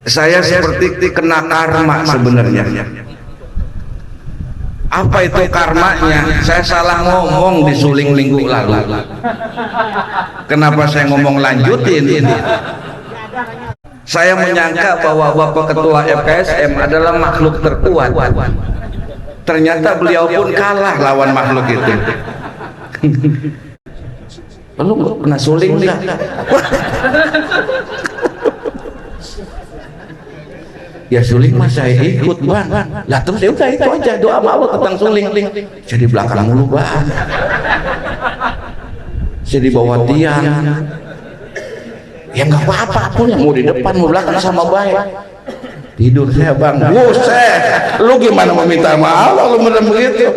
Saya seperti kena karma sebenarnya. Apa itu karmanya? Saya salah ngomong di suling minggu lalu. Kenapa saya ngomong lanjutin? Saya menyangka bahwa Bapak Ketua FKSM adalah makhluk terkuat. Ternyata beliau pun kalah lawan makhluk itu. Lu pernah suling nggak? Ya suling mah saya ikut bang. Lah terus ya udah itu aja doa sama Allah tentang suling. Jadi belakang mulu bang. Jadi bawa tiang. Ya nggak apa-apa pun yang mau di depan mau belakang sama baik. Tidur saya bang. Buset. Lu gimana meminta maaf kalau bener begitu?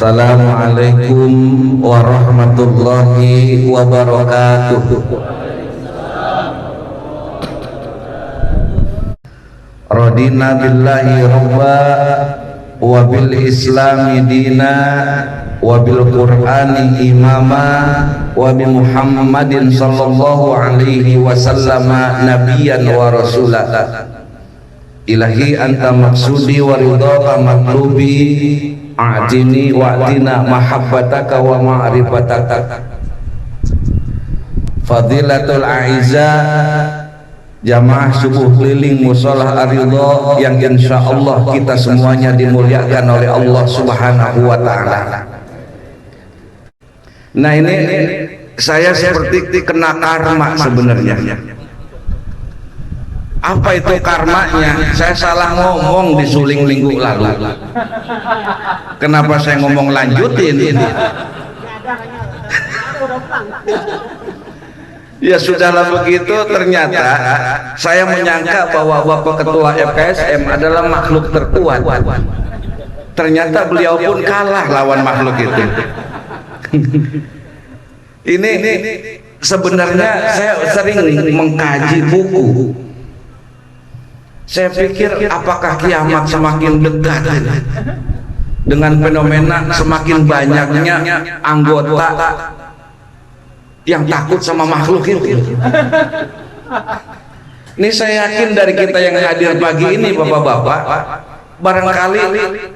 Assalamualaikum warahmatullahi wabarakatuh. Radina billahi robba wa bil islami dina wa bil qur'ani imama wa bi muhammadin sallallahu alaihi wasallam nabiyan wa rasulah. Ilahi anta maksudi wa ridhaka matlubi a'tini wa'tina mahabbataka wa ma'rifataka. Fadilatul a'izza jamaah subuh keliling musolah aridho yang insyaallah kita semuanya dimuliakan oleh Allah subhanahu wa ta'ala. Nah ini saya seperti kena karma sebenarnya. Apa itu karmanya? Saya salah ngomong di suling minggu lalu. Kenapa saya ngomong lanjutin? Ya sudahlah begitu, ternyata saya menyangka bahwa Bapak Ketua FKSM adalah makhluk terkuat. Ternyata beliau pun kalah lawan makhluk itu. Ini sebenarnya saya sering mengkaji buku. Saya pikir apakah kiamat semakin dekat dengan fenomena semakin banyaknya anggota yang takut sama makhluk itu. Ini saya yakin dari kita yang hadir pagi ini bapak-bapak, barangkali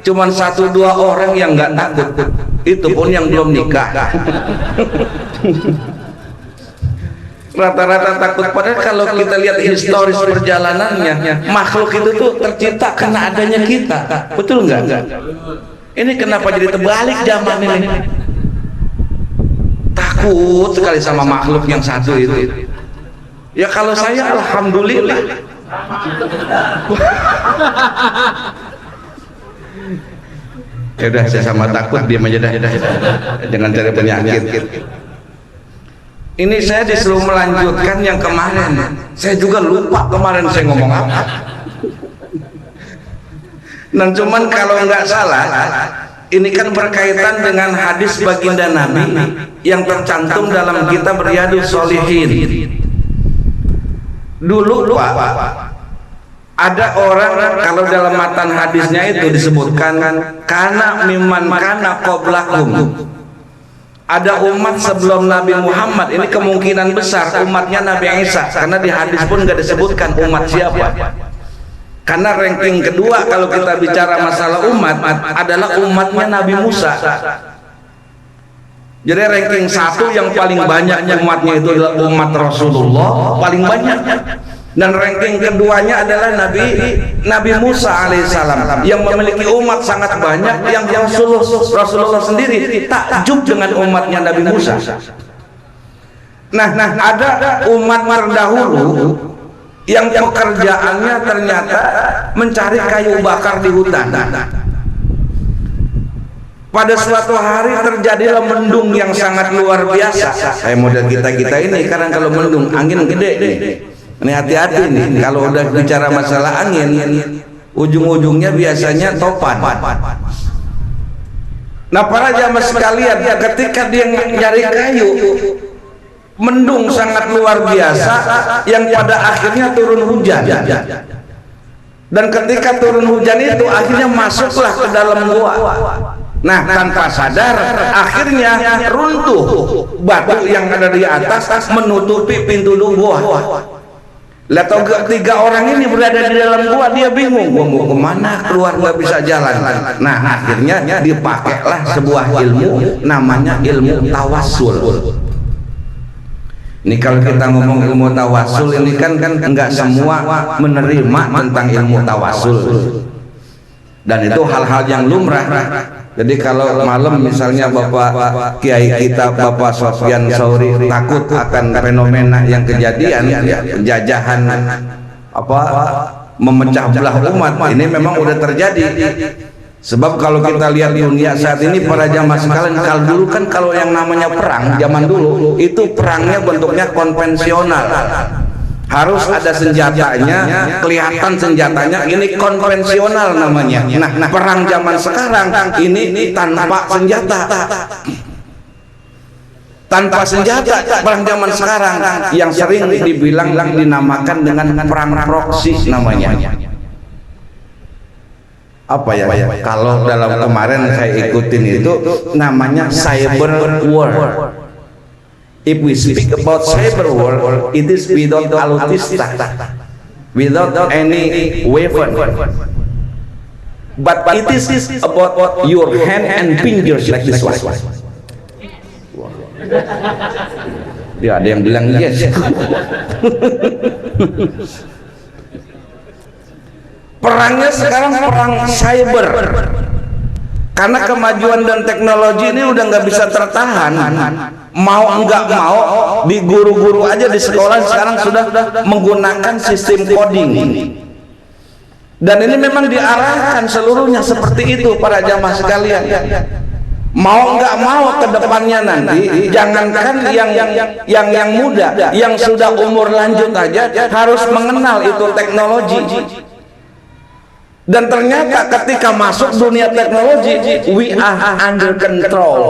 cuma 1-2 orang yang nggak takut, itu pun yang belum nikah. Rata-rata takut. Padahal kalau kita lihat historis perjalanannya, makhluk itu tuh tercipta karena adanya kita, betul nggak? Ini kenapa jadi terbalik zaman ini? Takut sekali sama makhluk yang satu itu. Ya kalau saya alhamdulillah. Ya udah, saya sama takut diam aja dah. Jangan cari penyakit. Ini saya disuruh melanjutkan yang kemarin. Saya juga lupa kemarin saya ngomong apa. Dan cuman kalau nggak salah, ini kan berkaitan dengan hadis baginda Nabi yang tercantum dalam kitab Riyadhus Shalihin. Dulu Pak, ada orang kalau dalam matan hadisnya itu disebutkan kana mimman kana qablakum. Ada umat sebelum Nabi Muhammad, ini kemungkinan besar umatnya Nabi Isa, karena di hadis pun nggak disebutkan umat siapa. Karena ranking kedua kalau kita bicara masalah umat adalah umatnya Nabi Musa. Jadi ranking 1 yang paling banyak umatnya itu adalah umat Rasulullah, paling banyak. Dan ranking keduanya adalah Nabi Musa alaihissalam yang memiliki umat sangat banyak, yang Rasulullah sendiri takjub dengan umatnya Nabi Musa. Nah, ada umat terdahulu yang pekerjaannya ternyata mencari kayu bakar di hutan. Pada suatu hari terjadilah mendung yang sangat luar biasa. Kayak model kita ini, karena kalau mendung angin gede nih. Ini hati-hati nih, kalau udah bicara masalah angin, ujung-ujungnya biasanya topan. Nah para jamaah sekalian, ketika dia nyari kayu, mendung sangat luar biasa, yang pada akhirnya turun hujan. Dan ketika turun hujan itu, akhirnya masuklah ke dalam gua. Nah tanpa sadar, akhirnya runtuh batu yang ada di atas menutupi pintu gua. Lah tau gak, 3 orang ini berada di dalam gua, dia bingung gua mau kemana, keluar nggak bisa jalan. Nah akhirnya dipakailah sebuah ilmu namanya ilmu tawassul. Ini kalau kita ngomong ilmu tawassul ini kan nggak semua menerima tentang ilmu tawassul, dan itu hal-hal yang lumrah. Jadi kalau malam misalnya Bapak Kiai kita Bapak Sofyan Sauri takut akan fenomena yang kejadian ya, penjajahan memecah belah umat, ini memang udah terjadi. Sebab kalau kita lihat dunia saat ini para jamaah sekalian, kalau dulu kan kalau yang namanya perang zaman dulu itu perangnya bentuknya konvensional. Harus ada senjatanya, kelihatan senjatanya, ini konvensional namanya. Nah, perang zaman sekarang ini tanpa senjata. Tanpa senjata perang zaman sekarang yang sering dibilang dinamakan dengan perang proksi namanya. Apa ya? Kalau dalam kemarin saya ikutin itu namanya cyber war. If we speak about cyber war, it is without alutsista, without any weapon, but it is about your hand and fingers like this one. Ya ada yang bilang yes. Perangnya sekarang perang cyber, karena kemajuan dan teknologi ini udah nggak bisa tertahan. Mau enggak mau, di guru-guru aja di sekolah sekarang sudah menggunakan sistem coding. Dan ini memang diarahkan seluruhnya seperti itu para jamaah sekalian. mau nggak mau ke depannya nanti, jangankan yang muda, yang sudah umur lanjut aja harus mengenal itu teknologi. Dan ternyata ketika masuk dunia teknologi, we are under control.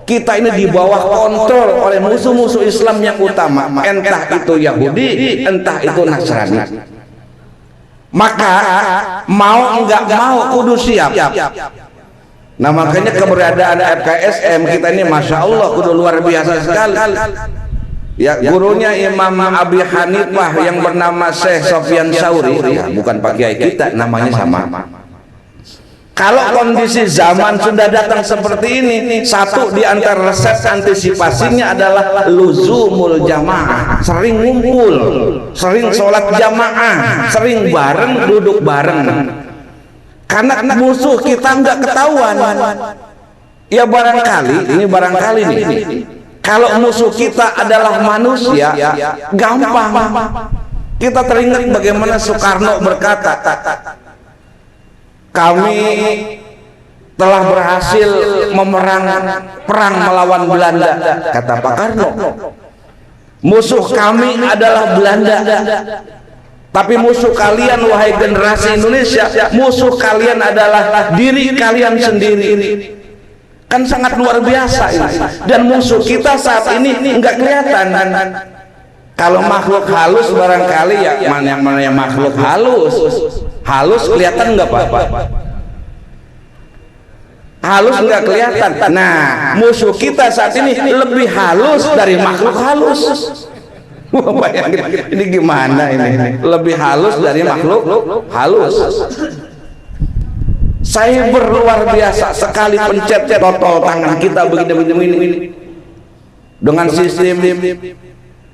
Kita ini di bawah kontrol oleh musuh-musuh Islam yang utama, entah itu Yahudi, entah itu Nasrani. Maka mau nggak mau kudu siap. Nah makanya keberadaan FKSM kita ini Masya Allah kudu luar biasa sekali. Ya, gurunya Imam Abi Hanifah yang bernama Syekh Sofyan Sauri, ya, bukan Pak Kiai kita, namanya sama. Kalau kondisi zaman sudah datang seperti ini, satu di antara resep antisipasinya adalah luzumul jamaah, sering ngumpul, sering sholat jamaah, sering bareng, duduk bareng. Karena musuh kita nggak ketahuan. Ya barangkali, ini barangkali nih. Kalau musuh kita adalah manusia, gampang. Kita teringat bagaimana Soekarno berkata, kami telah berhasil perang melawan Belanda, kata Pak Karno. Musuh kami adalah Belanda. Tapi musuh kalian wahai generasi Indonesia, musuh kalian adalah diri kalian sendiri. Kan sangat luar biasa ini. Dan musuh kita saat ini nggak kelihatan. Kalau makhluk halus barangkali ya mana yang makhluk halus kelihatan nggak Pak? Halus nggak kelihatan. Nah musuh kita saat ini lebih halus dari makhluk halus. Bayangin, ini gimana ini? Lebih halus dari makhluk halus. Cyber luar biasa sekali, pencet totol tangan kita begini dengan sistem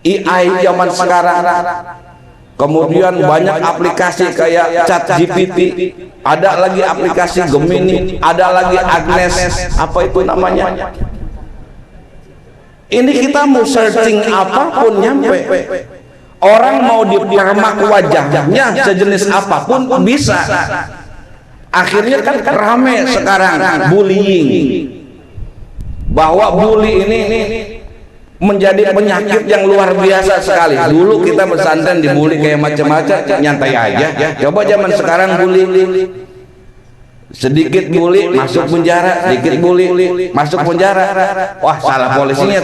AI zaman sekarang. Kemudian banyak aplikasi kayak ChatGPT, ada lagi aplikasi Gemini, ada lagi Agnes, apa itu namanya? Ini kita mau searching apapun nyampe. Orang mau dipermak wajahnya sejenis apapun bisa. Akhirnya kan rame sekarang bullying, bahwa bully ini menjadi penyakit yang luar biasa sekali. Dulu kita pesantren dibully kayak macam-macam, nyantai aja. Coba zaman sekarang bully, sedikit bully masuk penjara, sedikit bully masuk penjara. Wah salah polisinya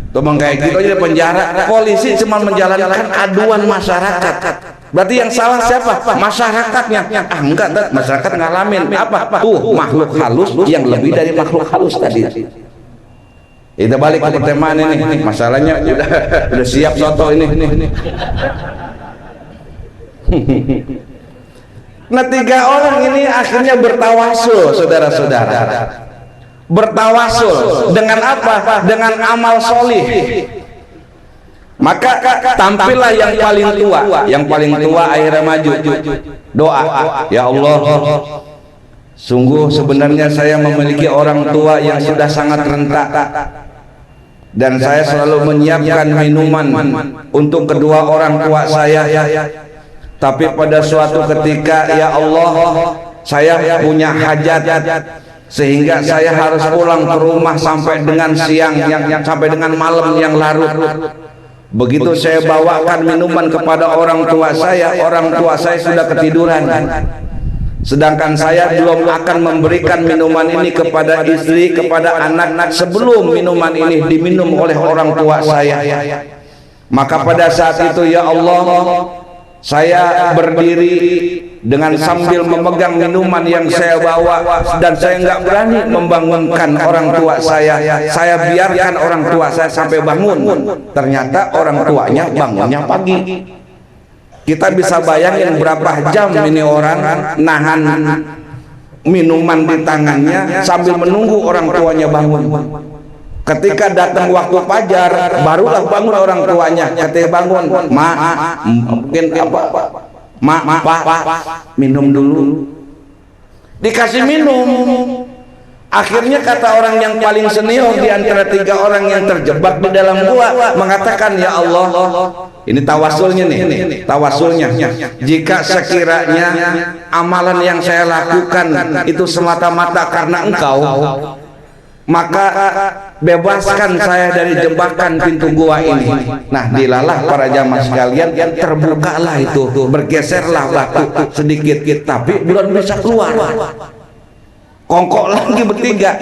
Tomong kayak gitu aja penjara. Polisi cuma menjalankan aduan masyarakat. Berarti yang salah siapa? Masyarakatnya. Enggak, masyarakat ngalamin apa? Makhluk halus yang lebih dari makhluk halus tadi. Kita balik ke pertemuan ini. Masalahnya udah siap soto ini. Nah 3 orang ini akhirnya bertawasul, saudara-saudara. Bertawasul dengan apa? Dengan amal solih. Maka tampillah yang paling tua akhirnya maju doa, ya Allah, sungguh sebenarnya saya memiliki orang tua yang sudah sangat renta, dan saya selalu menyiapkan minuman untuk kedua orang tua saya. Tapi pada suatu ketika ya Allah, saya punya hajat sehingga saya harus pulang ke rumah sampai dengan siang, sampai dengan malam yang larut. Begitu saya bawakan minuman kepada orang tua saya sudah ketiduran. Sedangkan saya belum akan memberikan minuman ini kepada istri, kepada anak-anak sebelum minuman ini diminum oleh orang tua saya. Maka pada saat itu ya Allah, saya berdiri dengan sambil memegang minuman yang saya bawa, dan saya nggak berani membangunkan orang tua saya. Saya biarkan orang tua saya sampai bangun. Ternyata orang tuanya bangunnya pagi. Kita bisa bayangin berapa jam ini orang nahan minuman di tangannya sambil menunggu orang tuanya bangun. Ketika datang waktu fajar, barulah bangun orang tuanya. Ketika bangun, mungkin Pak, minum dulu. Dikasih minum. Akhirnya kata orang yang paling senior di antara 3 orang yang terjebak di dalam gua mengatakan, ya Allah, ini tawasulnya nih, tawasulnya, jika sekiranya amalan yang saya lakukan itu semata-mata karena Engkau, maka bebaskan saya dari jebakan pintu gua ini. Nah, dilalah para jamaah sekalian, terbukalah itu, bergeserlah batu sedikit, tapi belum bisa keluar. Kongkok lagi bertiga,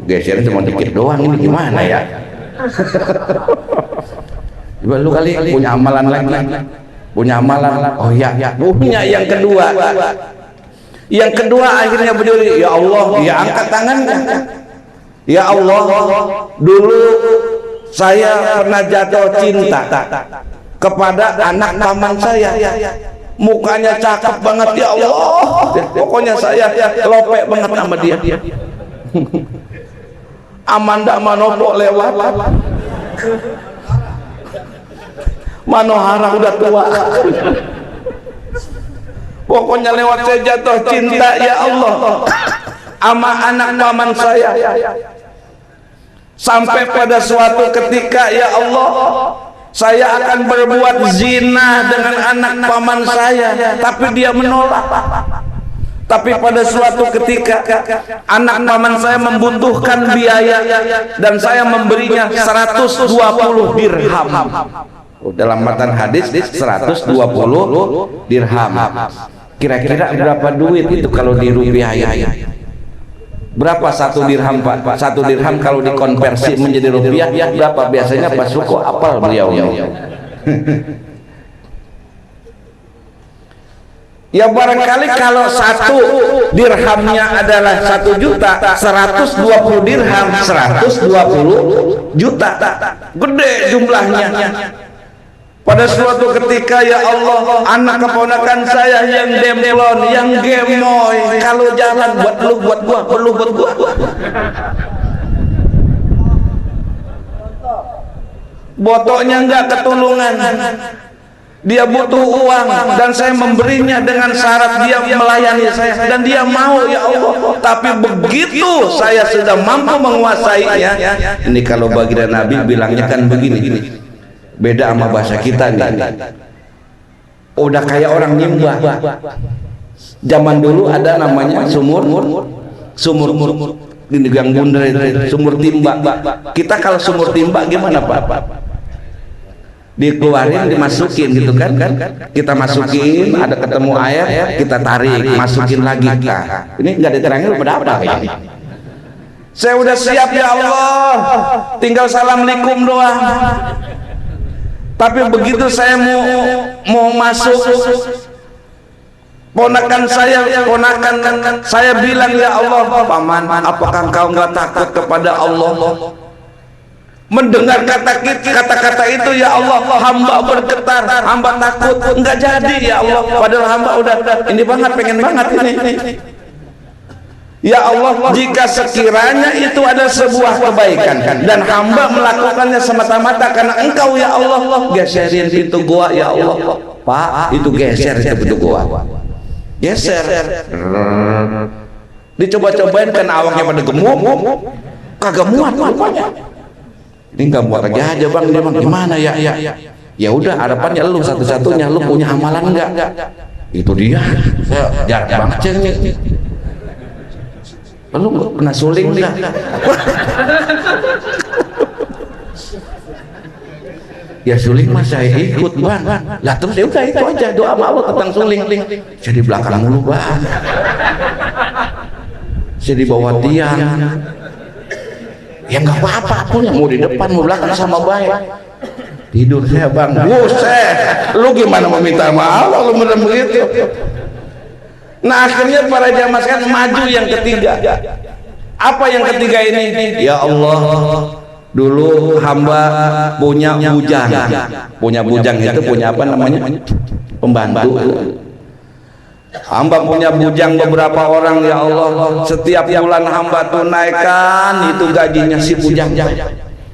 geser cuma dikit doang, ini gimana ya? Coba lu kali punya amalan lagi, punya amalan. Oh ya, punya yang kedua. Yang kedua akhirnya berdiri, ya Allah, dia angkat tangannya. Ya Allah, dulu saya pernah jatuh cinta kepada anak paman saya. Mukanya cakep banget, ya Allah. Pokoknya saya lope banget sama dia. Amanda Manopo lewat, Manohara udah tua. Pokoknya lewat saya jatuh cinta, ya Allah, sama anak paman saya. Sampai pada suatu ketika, ya Allah, saya akan berbuat zina dengan anak paman saya, tapi dia menolak. Tapi pada suatu ketika anak paman saya membutuhkan biaya dan saya memberinya 120 dirham. Dalam matan hadis 120 dirham. Kira-kira berapa duit itu kalau dirupiahin? Berapa 1 dirham, Pak? 1 dirham kalau dikonversi menjadi rupiah berapa biasanya? Pak Suko apal beliau. Ya barangkali kalau 1 dirhamnya adalah 1 juta, 120 dirham 120 juta, gede jumlahnya. Pada suatu ketika, ya Allah, anak keponakan saya yang demplon, yang gemoy, kalau jalan buat lu, buat gua, perlu buat gua. Botoknya enggak ketulungan. Dia butuh uang dan saya memberinya dengan syarat dia melayani saya dan dia mau, ya Allah. Tapi begitu saya sudah mampu menguasainya, ini kalau baginda Nabi bilangnya kan begini. Beda sama bahasa kita nih. Udah kayak orang nyembah. Zaman dulu ada namanya sumur ini yang bundar itu, sumur timba. Kita kalau sumur timba gimana, Pak? Dikeluarin, dimasukin gitu kan? Kita masukin, ada ketemu air, kita tarik, masukin lagi. Nah, ini nggak diterangin pada apa ini? Saya udah siap, ya Allah, tinggal assalamualaikum doang. Tapi begitu saya mau masuk, ponakan saya bilang, ya Allah, paman, apakah engkau nggak takut kepada Allah? Mendengar kata-kata itu, ya Allah, hamba bergetar, hamba takut, enggak jadi, ya Allah, padahal hamba udah ini banget, pengen banget ini. Ya Allah, jika sekiranya itu ada sebuah kebaikan dan hamba melakukannya semata-mata karena Engkau, ya Allah, geserin pintu gua, ya Allah. Pak, itu geser itu pintu gua, geser. Dicoba-cobain kan awaknya pada gemuk, kagak muat rupanya. Ini nggak muat aja bang, dia bang gimana ya? Ya udah, harapannya lu satu-satunya, lu punya amalan nggak? Itu dia, saya jarang banget cengnya. Lu pernah suling nggak? Ya suling mas saya ikut bang. Lah terus ya udah itu aja, doa sama Allah tentang suling. Saya di belakang mulu bang. Saya di bawah tiang. Ya nggak apa-apa, punya mau di depan mau belakang sama baik. Tidur saya bang. Buset, lu gimana meminta maaf kalau bener begitu? Nah akhirnya para jamaah sekalian maju yang ketiga. Apa yang ketiga ini? Ya Allah, dulu hamba punya bujang. Punya bujang itu punya apa namanya? Pembantu. Hamba punya bujang beberapa orang, ya Allah. Setiap bulan hamba tunaikan itu gajinya si bujang.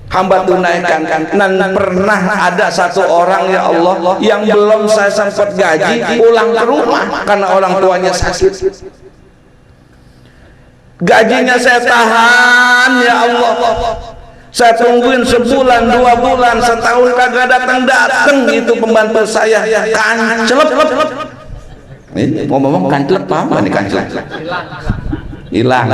Hamba tunaikan, dan pernah ada satu orang, ya Allah, yang belum saya sempat gaji pulang ke rumah karena orang tuanya sakit. gajinya saya tahan ya Allah, saya tungguin sebulan, 2 bulan, setahun kagak datang itu pembantu saya kancelep. Ini ngomong kancelep apa nih kancelep? Hilang.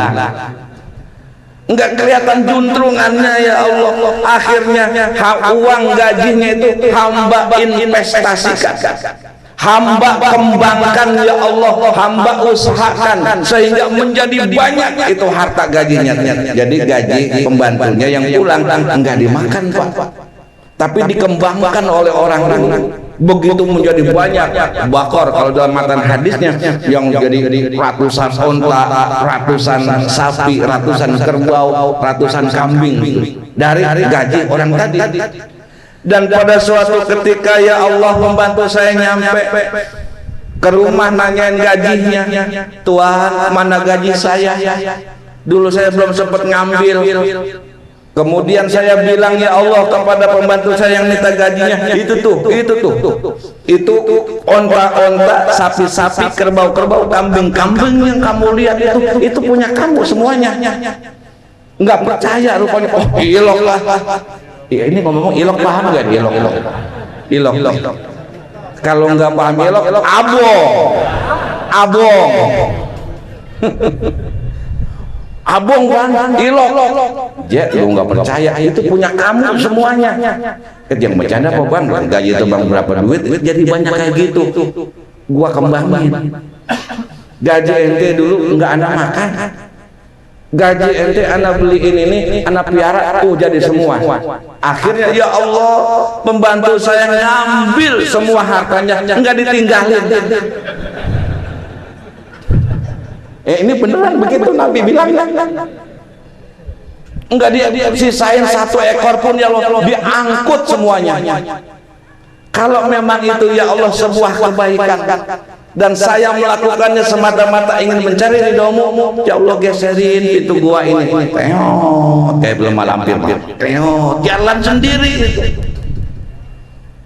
Enggak kelihatan juntrungannya ya Allah. Akhirnya uang gajinya itu hamba investasikan, hamba kembangkan ya Allah, hamba usahakan sehingga menjadi banyak itu harta gajinya. Jadi gaji pembantunya yang pulang enggak dimakan Pak, tapi dikembangkan oleh orang-orang. Begitu menjadi banyak bakor, kalau dalam matan hadisnya yang jadi ratusan onta, ratusan sapi, ratusan kerbau, ratusan kambing dari gaji orang tadi. Dan pada suatu ketika ya Allah, pembantu saya nyampe ke rumah nanyain gajinya, Tuhan mana gaji saya, dulu saya belum sempat ngambil. Kemudian saya bilang ya Allah kepada pembantu saya yang minta gajinya, itu onta-onta, sapi-sapi, kerbau-kerbau, kambing-kambing yang kamu lihat itu punya kamu semuanya. Nggak percaya rupanya. Oh ilok lah. Ya, ini ngomong ilok, paham nggak ilok? Kalau nggak paham ilok, abong. Abong bang, ilok. Lu nggak percaya, itu punya kamu semuanya. Yang bercanda apa bang? Gaji itu bang berapa duit? Jadi banyak kayak gitu. Gua kembangin. Gaji ente dulu nggak anak makan. Gaji ente anak beliin ini, anak piara, jadi semua. Akhirnya ya Allah, pembantu saya ngambil semua hartanya, nggak ditinggalin. Ini beneran begitu Nabi bilang, enggak dia sisain 1 ekor pun ya Allah, diangkut semuanya. Kalau memang itu ya Allah sebuah kebaikan dan saya melakukannya semata-mata ingin mencari ridhomu, ya Allah geserin pintu gua ini, kayak belum malampir, jalan sendiri.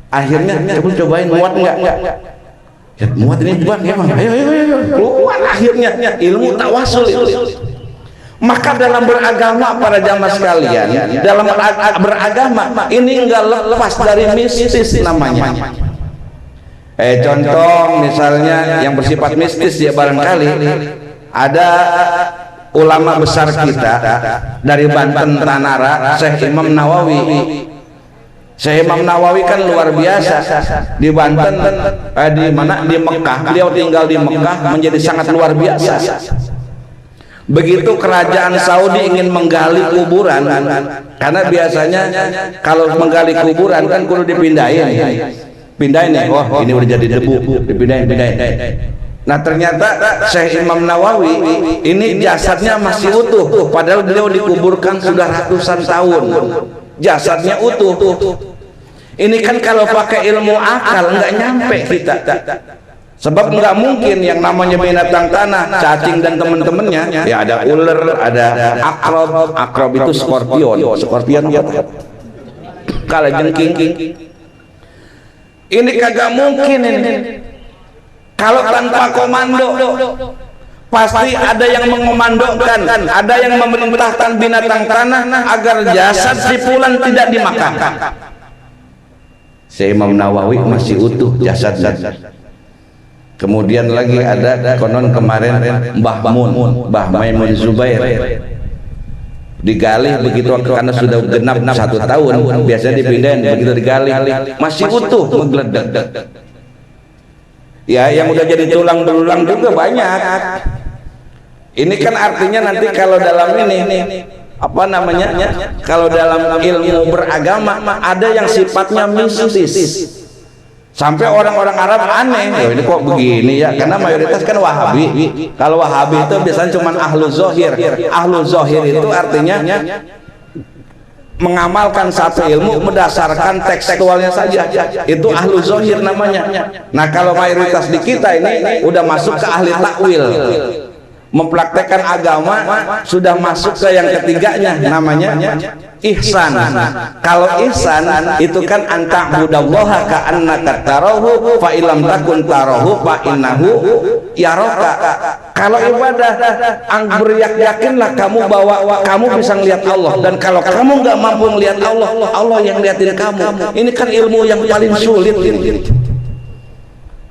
Akhirnya cobain muat enggak? Ya, muat ini bang, emang ayo keluar. Akhirnya ilmu tawasul itu. Maka dalam beragama para jamaah sekalian, dalam beragama ini enggak lepas dari mistis namanya. Contoh misalnya yang bersifat mistis ya, barangkali ada ulama besar kita dari Banten Tanara, Syekh Imam Nawawi. Syekh Imam Nawawi kan luar biasa di Banten, di Mekah. Beliau tinggal di Mekah, menjadi sangat luar biasa. Begitu kerajaan Saudi ingin menggali kuburan, karena biasanya kalau menggali kuburan kan kudu dipindahin nih. Oh ini udah jadi debu, dipindahin. Nah ternyata Syekh Imam Nawawi ini jasadnya masih utuh, padahal beliau dikuburkan sudah ratusan tahun. Jasadnya utuh. Ini kan kalau pakai ilmu akal nggak nyampe kita. Sebab nggak mungkin yang namanya binatang tanah, cacing dan teman-temannya, ya ada ular, ada akrob itu skorpion apa? Kalajengking. Ini kagak mungkin ini. Kalau tanpa komando, pasti ada yang mengomandokan, ada yang memerintahkan binatang tanah agar jasad si fulan tidak dimakan. Syekh Imam Nawawi masih utuh jasadnya. Kemudian lagi ada konon kemarin Mbah Maimun Zubair digali begitu karena sudah genap 1 tahun, biasanya dipindahin, begitu digali masih utuh menggeledak. Ya yang udah jadi tulang belulang juga banyak. Ini kan artinya nanti kalau dalam ini apa namanya, kalau dalam ilmu beragama ada yang sifatnya mistis, sampai orang-orang Arab aneh, ini kok begini ya, karena mayoritas kan Wahabi. Kalau Wahabi itu biasanya cuma ahlu zohir. Ahlu zohir itu artinya mengamalkan satu ilmu berdasarkan tekstualnya saja, itu ahlu zohir namanya. Nah kalau mayoritas di kita ini udah masuk ke ahli takwil. Mempraktekkan agama sudah masuk ke yang ketiganya, namanya ihsan. Kalau ihsan itu kan anta'budallaha ka'annaka tarahu fa illam takun tarahu fa innahu yaraka. Kalau ibadah beriyakinlah kamu bahwa kamu bisa melihat Allah, dan kalau kamu nggak mampu melihat Allah, Allah yang liatin kamu. Ini kan ilmu yang paling sulit ini.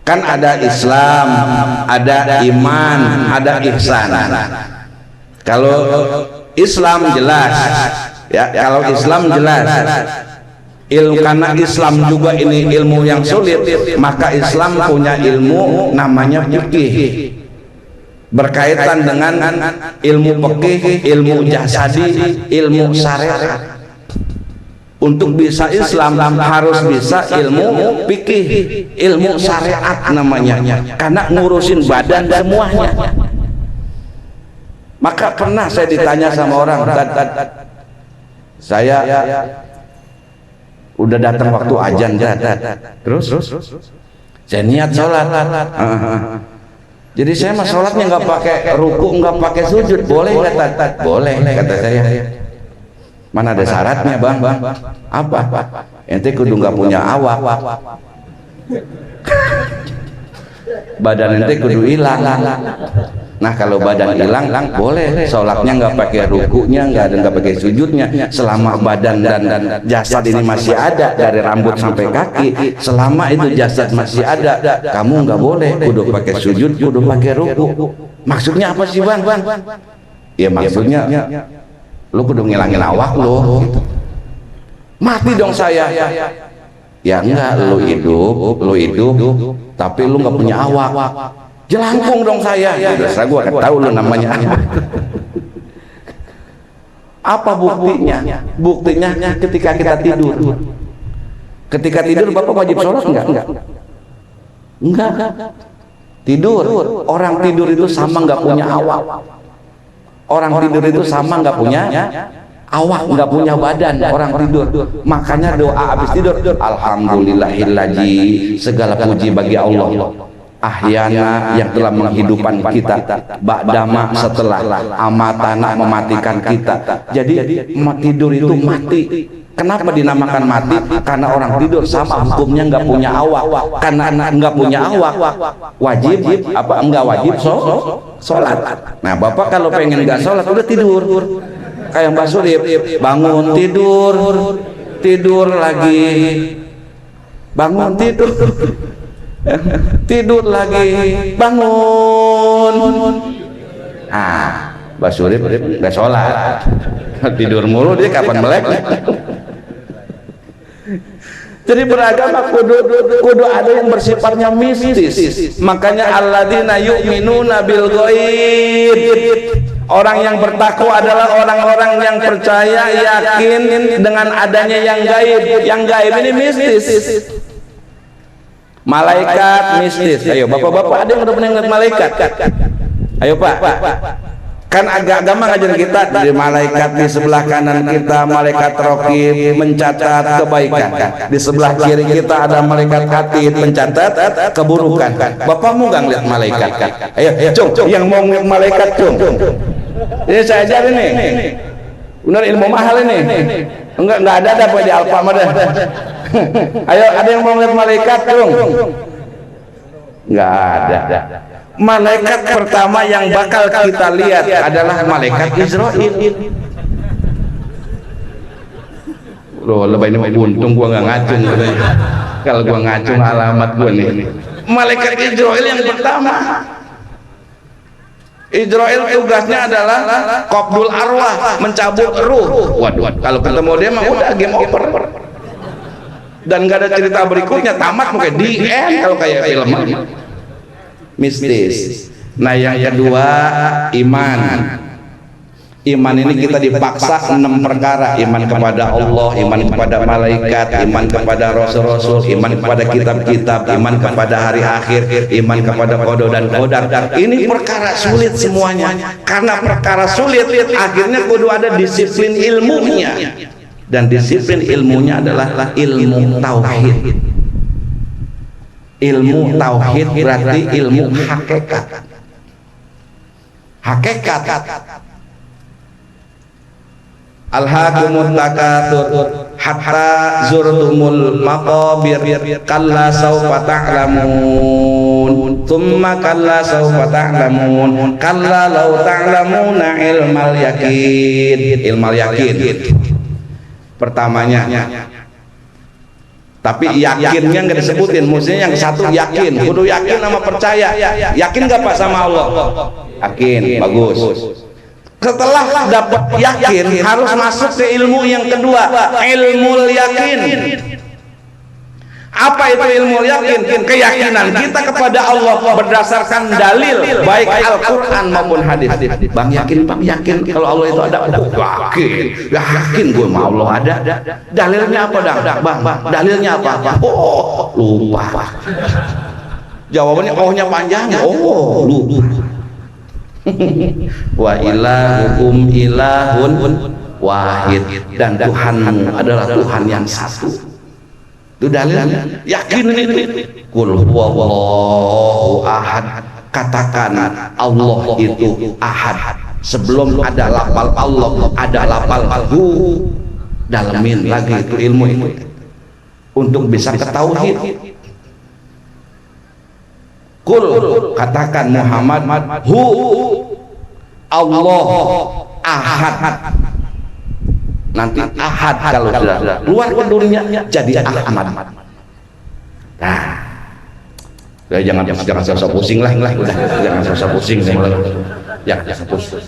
Kan ada Islam, ada iman, ada ihsan. Kalau Islam jelas, ya, kalau Islam jelas. Karena Islam juga ini ilmu yang sulit, maka Islam punya ilmu namanya fikih. Berkaitan dengan ilmu fikih, ilmu jasadi, ilmu syariat. Untuk bisa Islam harus bisa ilmu fikih, ilmu syariat namanya, karena ngurusin badan semuanya. Maka pernah saya ditanya sama orang, saya udah datang waktu azan, terus saya niat sholat, jadi saya mah sholatnya nggak pakai ruku, nggak pakai sujud, boleh nggak? Boleh, kata saya. Mana ada syaratnya, bang? Apa? Ente kudu nggak punya awak, badan ente kudu hilang. Nah kalau badan hilang, boleh sholatnya nggak pakai rukunya, nggak pakai sujudnya, selama badan dan jasad ini masih ada, dari rambut sampai kaki, selama itu jasad masih ada, kamu nggak boleh kudu pakai sujud, kudu pakai ruku. Maksudnya apa sih, bang? Ya maksudnya lu kudu ngilangin awak lu gitu. Mati dong saya. Ya enggak, lu hidup tapi lu nggak punya awak, jelangkung dong saya. Saya gua tahu lu namanya. Apa buktinya? Buktinya ketika kita tidur. Ketika tidur Bapak wajib sholat enggak? Tidur, orang tidur itu sama nggak punya awak. Orang tidur itu sama nggak punya awak, nggak punya badan. Orang tidur, makanya doa habis tidur, alhamdulillahilladzi, segala puji bagi Allah, ahyana, yang telah menghidupkan kita, ba'dama, setelah amatana, mematikan kita. Jadi tidur itu mati. Kenapa dinamakan mati? Karena orang tidur sama hukumnya nggak punya awak. Karena nggak punya awak, wajib apa enggak wajib sholat. Nah Bapak kalau pengen nggak sholat udah tidur, kayak Mbak Surip, bangun tidur lagi, bangun tidur lagi, bangun. Mbak Surip nggak sholat, tidur mulu, dia kapan melek? Jadi beragama kudu ada yang bersifatnya mistis. Makanya alladzina yu'minuna bil ghaib. Orang yang bertakwa adalah orang-orang yang percaya, yakin dengan adanya yang gaib. Yang gaib ini mistis. Malaikat mistis. Ayo bapak-bapak, ada yang udah pernah ngeliat malaikat? Ayo Pak. Kan agama ngajarin kita, di malaikat di sebelah kanan kita, malaikat raqib mencatat kebaikan. Di sebelah kiri kita ada malaikat atid mencatat keburukan. Bapak mau nggak ngeliat malaikat? Ayo, cung, yang mau ngeliat malaikat cung. Ini saya ajarin nih. Benar ilmu mahal ini. Enggak ada dapat di Alfamart. Ayo, ada yang mau ngeliat malaikat cung? Enggak ada. Malaikat pertama yang bakal kita lihat adalah malaikat Israil. Loh, lebay ini buntung gua nggak ngacung. Kalau gua ngacung alamat gua nih. Malaikat Israil yang pertama. Israil tugasnya adalah qabdul arwah, mencabut ruh. Waduh, kalau ketemu dia mah udah game over. Dan nggak ada cerita berikutnya, tamat mungkin di end kalau kayak film. Mistis. Nah yang kedua iman. Iman ini kita dipaksa 6 perkara: iman kepada Allah, iman kepada malaikat, iman kepada rasul-rasul, iman kepada kitab-kitab, iman kepada hari akhir, iman kepada qada dan qadar. Ini perkara sulit semuanya. Karena perkara sulit, akhirnya kudu ada disiplin ilmunya. Dan disiplin ilmunya adalah ilmu tauhid. Ilmu tauhid berarti ilmu hakikat. hakikat. Alhaakumut takatsur hatta zurtumul maqabir kalla sawfa ta'lamun tsumma kalla sawfa ta'lamun kalla law ta'lamuna ilmal yakin pertamanya. Tapi yakinnya nggak disebutin, maksudnya yang satu yakin, kudu yakin sama percaya. Yakin nggak Pak sama Allah? Yakin, bagus. Setelah dapat yakin harus masuk ke ilmu yang kedua, ilmu yakin. Apa itu ilmu yakin? Keyakinan kita kepada Allah berdasarkan dalil baik Al-Quran maupun hadis. Bang yakin, Bang yakin kalau Allah itu ada? Oh, yakin gue sama Allah ada. Dalilnya apa Bang? Dalilnya apa? Oh, lupa. Jawabannya ohnya panjang. Oh, lupa. Wa ilahukum ilahun wahid, dan Tuhanmu adalah Tuhan yang satu. Itu dalilnya. Yakin itu. Qul huwallahu ahad. Katakan Allah itu ahad. Sebelum ada lafal Allah ada lafal hu. Dalamin lagi itu ilmu itu untuk bisa ke tauhid. Qul, katakan Muhammad hu Allah ahad. Nanti ahad kalau sudah keluar ke dunia jadi Ahmad. Nah, ya jangan sok pusing lah, udah jangan sok pusing sih, jangan pusing.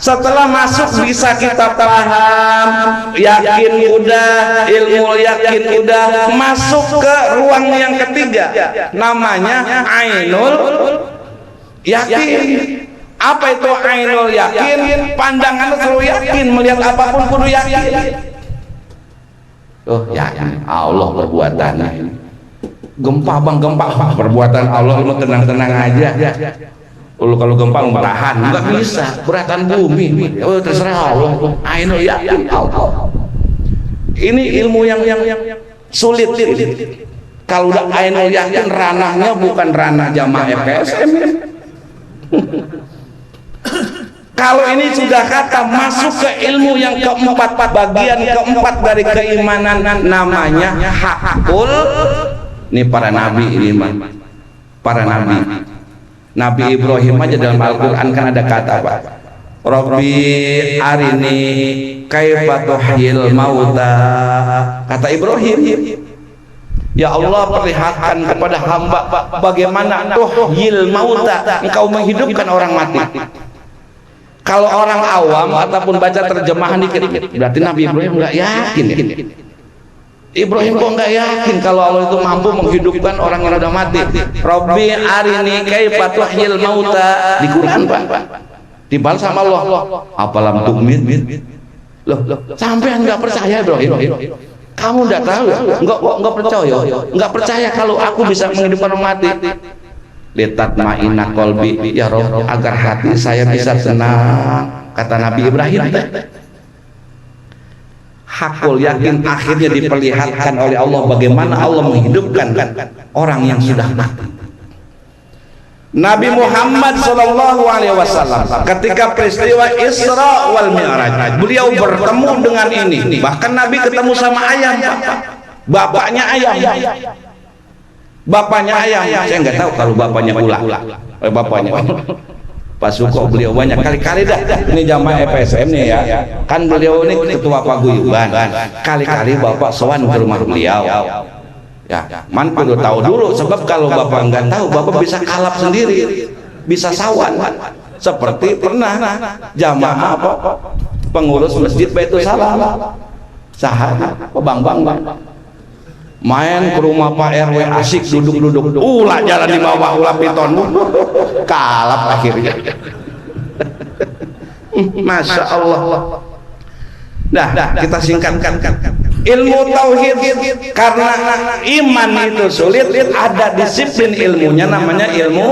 Setelah masuk bisa kita paham, yakin udah, ilmu yakin udah, masuk ke ruang yang ketiga, namanya ainul yakin. Apa itu ainul yakin? Pandangan selalu yakin, melihat apapun kudu yakin. Oh yakin Allah perbuatannya. Gempa bang, gempa perbuatan Allah, lu tenang-tenang aja. Lu kalau gempa lu tahan, nggak bisa, beratan bumi. Oh terserah Allah. Ainul yakin Allah. Ini ilmu yang sulit. Kalau udah ainul yakin, ranahnya bukan ranah jamaah FKSM. Kalau ini sudah kata masuk ke ilmu yang keempat, bagian keempat dari keimanan, namanya hakul. Ini para nabi, ini para nabi. Nabi Ibrahim aja dalam Al-Quran kan ada kata apa? Rabbi arini kaifa tuhyil mauta. Kata Ibrahim, ya Allah perlihatkan kepada hamba bagaimana tuhyil mauta, engkau menghidupkan orang mati. Kalau orang awam ataupun baca terjemahan dikit-dikit, berarti Nabi Ibrahim nggak yakin. Ibrahim kok nggak yakin kalau Allah itu mampu menghidupkan orang yang sudah mati. Rabbi arini kaifa tuhyil mauta. Di Quran Pak, dibalas sama Allah. Apalam tu'min? Loh, sampean nggak percaya Ibrahim? Kamu nggak tahu? Nggak percaya? Nggak percaya kalau aku bisa menghidupkan orang mati? Litatma'inna qalbi, ya Rabb, agar hati saya bisa tenang. Kata Nabi Ibrahim. Hakul yakin akhirnya diperlihatkan oleh Allah bagaimana Allah menghidupkan orang yang sudah mati. Nabi Muhammad SAW ketika peristiwa Isra wal Mi'raj, beliau bertemu dengan ini. Bahkan Nabi ketemu sama ayam, bapaknya ayam. Bapaknya ayam, saya nggak tahu kalau bapaknya ulah. Bapaknya Pak Suko, beliau banyak kali-kali dah. Ini jamaah FSM nih ya. Kan beliau ini ketua paguyuban. Kali-kali bapak sowan ke rumah beliau. Ya, man perlu tahu dulu, sebab kalau bapak nggak tahu, bapak bisa kalap sendiri, bisa sawan. Seperti pernah jamaah apa pengurus masjid Baitul Salam, sahat, bang, main ke rumah Pak RW asik duduk-duduk, ulah jalan di bawah ulah piton, kalap akhirnya. Masya Allah. Nah, kita singkatkan ilmu tauhid, karena iman itu sulit, ada disiplin ilmunya namanya ilmu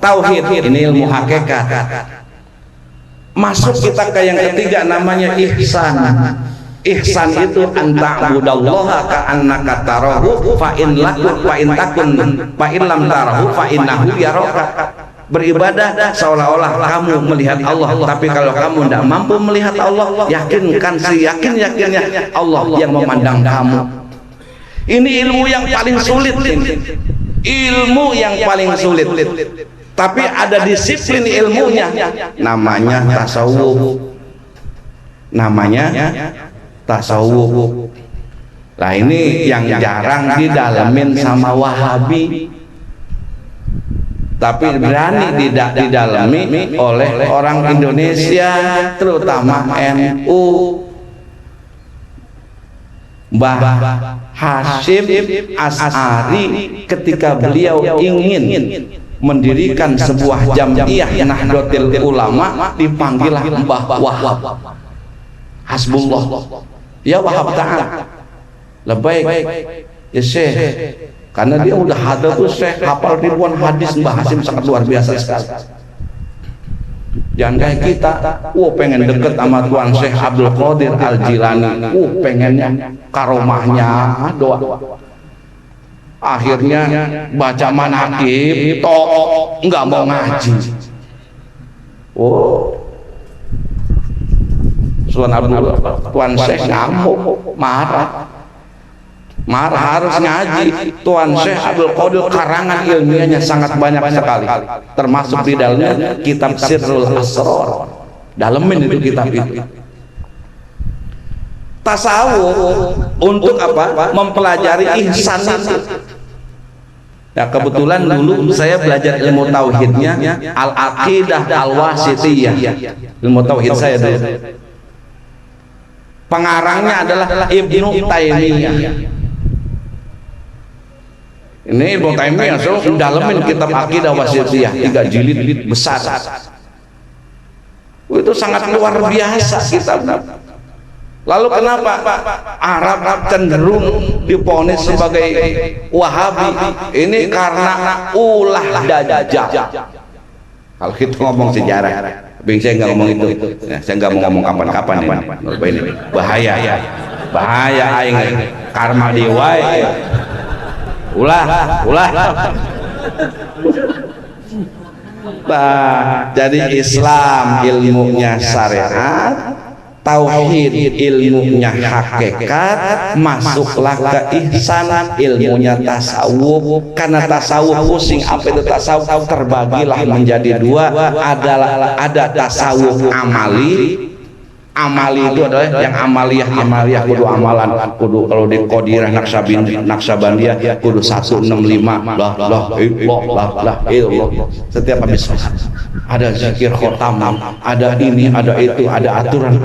tauhid. Ini ilmu hakikat. Masuk kita ke yang ketiga namanya ihsan. Ihsan itu anta'budallaha ka'annaka tarahu fa in lam tarahu fa innahu yaraka. Beribadah seolah-olah kamu melihat Allah, tapi kalau kamu tidak mampu melihat Allah, yakinkan seyakin-yakinnya Allah yang memandang kamu. Ini ilmu yang paling sulit, ilmu yang paling sulit. Tapi ada disiplin ilmunya, namanya tasawuf. Tasawuf. Nah ini yang jarang didalamin sama Wahabi, tapi berani didalami oleh orang Indonesia, terutama NU. Mbah Hasyim Asy'ari ketika beliau ingin mendirikan sebuah jamiah Nahdlatul Ulama, dipanggillah Mbah Wahab. Hasbullah ya Wahab ta'ala, lebaik ya Syekh, karena dia udah hadal tuh Syekh, hafal ribuan hadis. Mbah Hasyim sangat luar biasa sekali. Jangan kayak kita, pengen deket sama Tuan Syekh Abdul Qadir Al-Jilani, pengennya karomahnya doa. Akhirnya baca manaqib nggak mau ngaji. Tuan Syekh ngamuk, marah harus ngaji. Tuan Syekh Abdul Qadir karangan ilmiahnya sangat banyak sekali, termasuk di dalamnya kitab Sirrul Asrar. Dalemin itu kitab itu. Tasawuf untuk apa? Mempelajari ihsan itu. Ya kebetulan dulu saya belajar ilmu tauhidnya Al-Aqidah Al-Wasithiyah. Ilmu tauhid saya dulu. Pengarangnya adalah Ibnu Taimiyah. Ini Ibnu Taimiyah dalemin kitab Aqidah Wasithiyah 3 jilid besar. Itu sangat luar biasa kitab. Lalu kenapa Arab cenderung diponis sebagai Wahabi? Ini karena ulah Dajjal. Kalau kita ngomong sejarah, tapi saya nggak ngomong itu. Nah, saya nggak mau ngomong kapan-kapan ini. Bahaya aing karma diwai. Ulah. Nah, jadi Islam ilmunya syariat, tauhid ilmunya hakikat, masuklah ke ihsan ilmunya tasawuf. Karena tasawuf pusing, apa itu tasawuf? Terbagilah menjadi 2. Ada tasawuf amali itu adalah yang amaliyah kudu amalan, kudu kalau di Qadirah Naqsabandiyah kudu 165 lah illallah. Setiap habis ada zikir khotam, ada ini, ada itu, ada aturan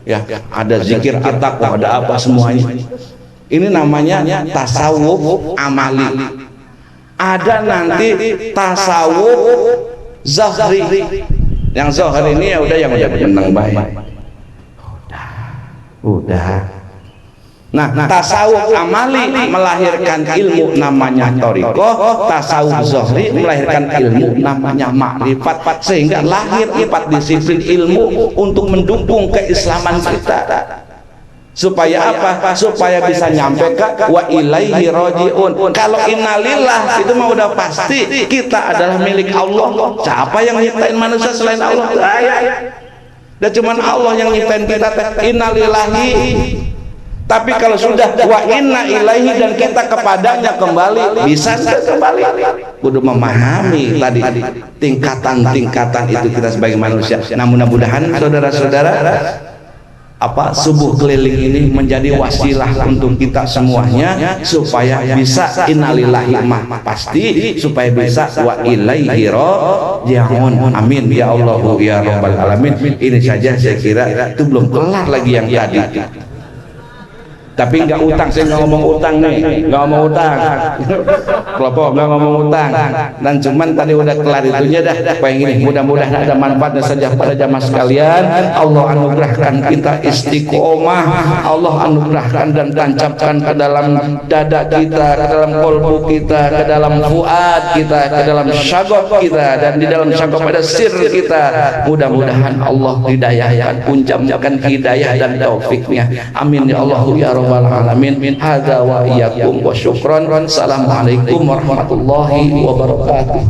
ya, ada zikir at-taqwa, ada apa semuanya. Ini namanya tasawuf amali. Ada nanti tasawuf zahri. Yang zahir ini ya udah, yang udah menang baik. Udah. Nah, tasawuf amali melahirkan ilmu namanya thariqah, tasawuf zahri melahirkan ilmu namanya makrifat, sehingga lahir 4 disiplin ilmu untuk mendukung keislaman kita. Supaya apa? Supaya bisa nyampe ke wa ilaihi rajiun. Kalau innalillah itu mah udah pasti kita adalah milik Allah. Siapa yang nyiptain manusia selain Allah? Dan cuman Allah yang nyiptain kita. Innalillahi. Tapi kalau sudah wa inna ilaihi dan kita kepadanya kembali, bisa kembali. Kudu memahami tadi tingkatan-tingkatan itu kita sebagai manusia. Nah, mudah-mudahan saudara-saudara, subuh keliling ini menjadi wasilah untuk kita semuanya, supaya bisa innalillahi mah pasti, supaya bisa wa ilaihi raji'un. Amin ya Allah ya rabbal alamin. Ini saja saya kira, itu belum kelar lagi yang tadi. Tapi nggak utang, saya nggak ngomong utang nih, nggak ngomong utang. Kelompok nggak ngomong utang. Dan cuman tadi udah kelar itunya dah. Yang ini mudah-mudahan ada manfaatnya saja pada jamaah sekalian. Allah anugerahkan kita istiqomah. Allah anugerahkan dan tancapkan ke dalam dada kita, ke dalam kolbu kita, ke dalam fuad kita, ke dalam syagok kita, dan di dalam syagok ada sir kita. Mudah-mudahan Allah hidayahkan, punjamkan hidayah dan taufiknya. Amin ya Allah ya rabbal alamin. Hadza wa iyyakum wa syukran. Assalamualaikum warahmatullahi wabarakatuh.